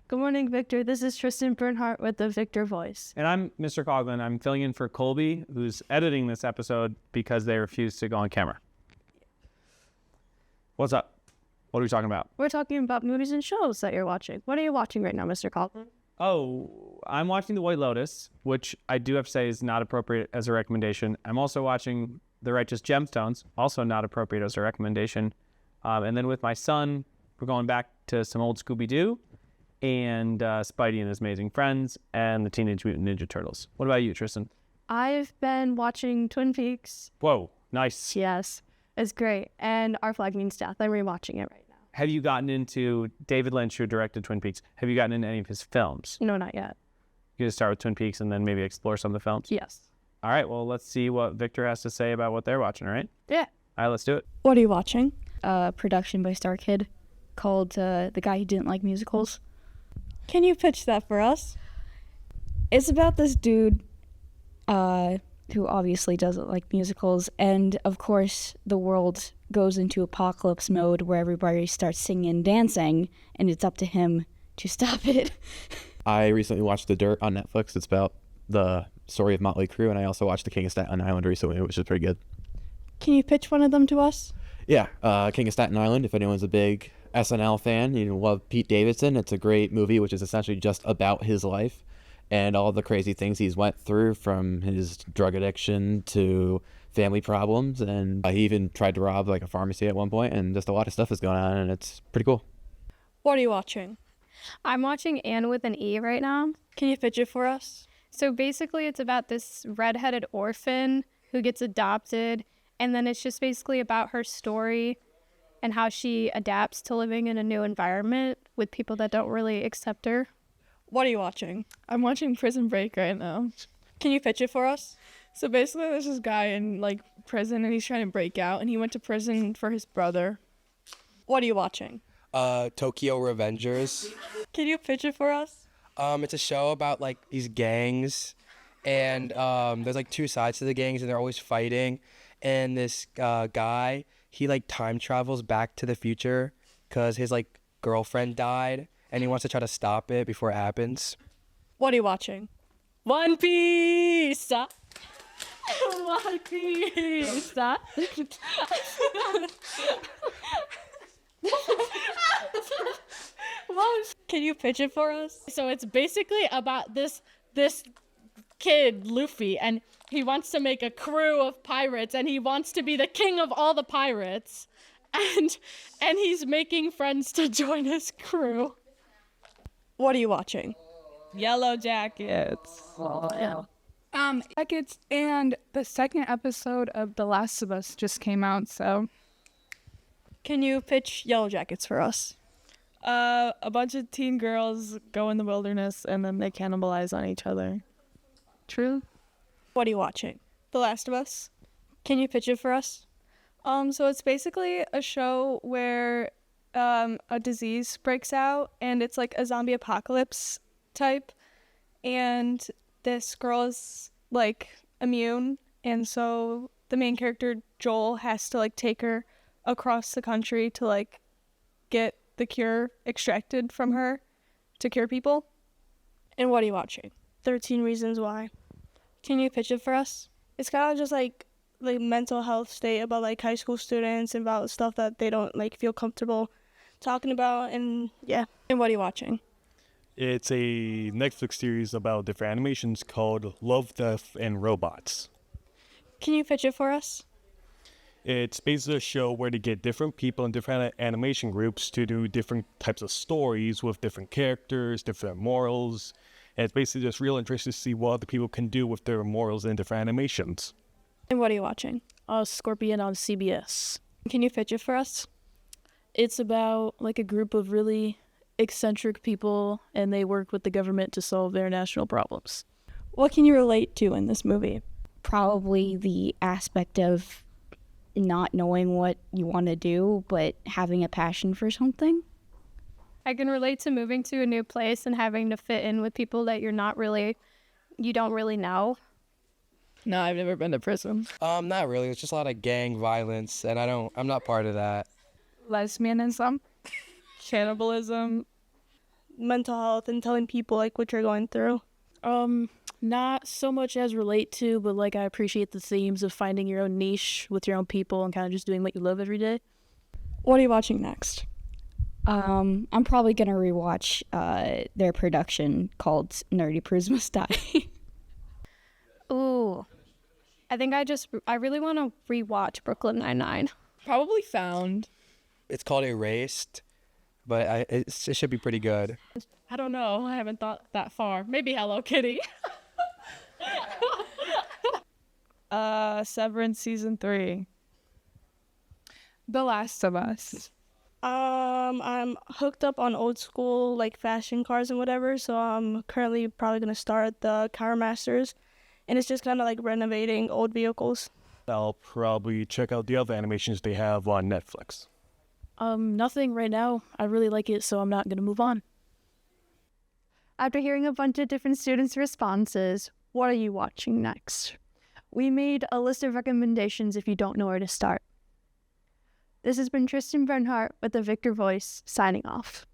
Good morning, Victor. This is Tristen Bernhardt with the Victor Voice. And I'm Mr. Coughlin. I'm filling in for Colby, who's editing this episode because they refused to go on camera. What's up? What are we talking about? We're talking about movies and shows that you're watching. What are you watching right now, Mr. Coughlin? Oh, I'm watching The White Lotus, which I do have to say is not appropriate as a recommendation. I'm also watching The Righteous Gemstones, also not appropriate as a recommendation. And then with my son, we're going back to some old Scooby-Doo and Spidey and His Amazing Friends and the Teenage Mutant Ninja Turtles. What about you, Tristen? I've been watching Twin Peaks. Whoa, nice. Yes, it's great. And Our Flag Means Death. I'm rewatching it right now. Have you gotten into David Lynch, who directed Twin Peaks? Have you gotten into any of his films? No, not yet. You just start with Twin Peaks and then maybe explore some of the films? Yes. All right, well, let's see what Victor has to say about what they're watching, all right? Yeah. All right, let's do it. What are you watching? Production by Star Kid called The Guy Who Didn't Like Musicals. Can you pitch that for us? It's about this dude who obviously doesn't like musicals, and of course the world goes into apocalypse mode where everybody starts singing and dancing, and it's up to him to stop it. I recently watched The Dirt on Netflix. It's about the story of Motley Crue, and I also watched The King of Staten Island recently, which is pretty good. Can you pitch one of them to us? Yeah, King of Staten Island, if anyone's a big SNL fan, you love Pete Davidson. It's a great movie, which is essentially just about his life and all the crazy things he's went through, from his drug addiction to family problems, and he even tried to rob like a pharmacy at one point, and just a lot of stuff is going on, and it's pretty cool. What are you watching? I'm watching Anne with an E right now. Can you pitch it for us? So basically it's about this redheaded orphan who gets adopted, and then it's just basically about her story and how she adapts to living in a new environment with people that don't really accept her. What are you watching? I'm watching Prison Break right now. Can you pitch it for us? So basically there's this guy in prison and he's trying to break out, and he went to prison for his brother. What are you watching? Tokyo Revengers. Can you pitch it for us? It's a show about these gangs, and there's two sides to the gangs, and they're always fighting. And this guy, he time travels back to the future because his girlfriend died, and he wants to try to stop it before it happens. What are you watching? One Piece! One Piece! Can you pitch it for us? So it's basically about this kid, Luffy, and he wants to make a crew of pirates, and he wants to be the king of all the pirates, and he's making friends to join his crew. What are you watching? Yellow Jackets. Jackets, and the second episode of The Last of Us just came out, so. Can you pitch Yellow Jackets for us? A bunch of teen girls go in the wilderness and then they cannibalize on each other. True? What are you watching? The Last of Us. Can you pitch it for us? So it's basically a show where a disease breaks out, and it's like a zombie apocalypse type, and this girl is immune, and so the main character Joel has to take her across the country to get the cure extracted from her to cure people. And what are you watching? 13 Reasons Why. Can you pitch it for us? It's kind of just like mental health state about high school students and about stuff that they don't feel comfortable talking about, and yeah. And what are you watching? It's a Netflix series about different animations called Love, Death, and Robots. Can you pitch it for us? It's basically a show where they get different people in different animation groups to do different types of stories with different characters, different morals. And it's basically just real interesting to see what other people can do with their morals in different animations. And what are you watching? Scorpion on CBS. Can you pitch it for us? It's about a group of really eccentric people, and they work with the government to solve their national problems. What can you relate to in this movie? Probably the aspect of not knowing what you want to do, but having a passion for something. I can relate to moving to a new place and having to fit in with people that you don't really know. No, I've never been to prison. Not really. It's just a lot of gang violence, and I'm not part of that. Lesbianism, cannibalism, mental health and telling people like what you're going through. Not so much as relate to, but like I appreciate the themes of finding your own niche with your own people and kind of just doing what you love every day. What are you watching next? I'm probably gonna rewatch their production called Nerdy Prudes Must Die. Ooh. I think I really want to rewatch Brooklyn Nine-Nine. Probably Found. It's called Erased, but it should be pretty good. I don't know. I haven't thought that far. Maybe Hello Kitty. Severance season 3. The Last of Us. I'm hooked up on old school like fashion cars and whatever, so I'm currently probably gonna start the Car Masters, and it's just kind of like renovating old vehicles. I'll probably check out the other animations they have on Netflix. Nothing right now. I really like it, so I'm not gonna move on. After hearing a bunch of different students' responses, what are you watching next? We made a list of recommendations if you don't know where to start. This has been Tristen Bernhardt with the Victor Voice, signing off.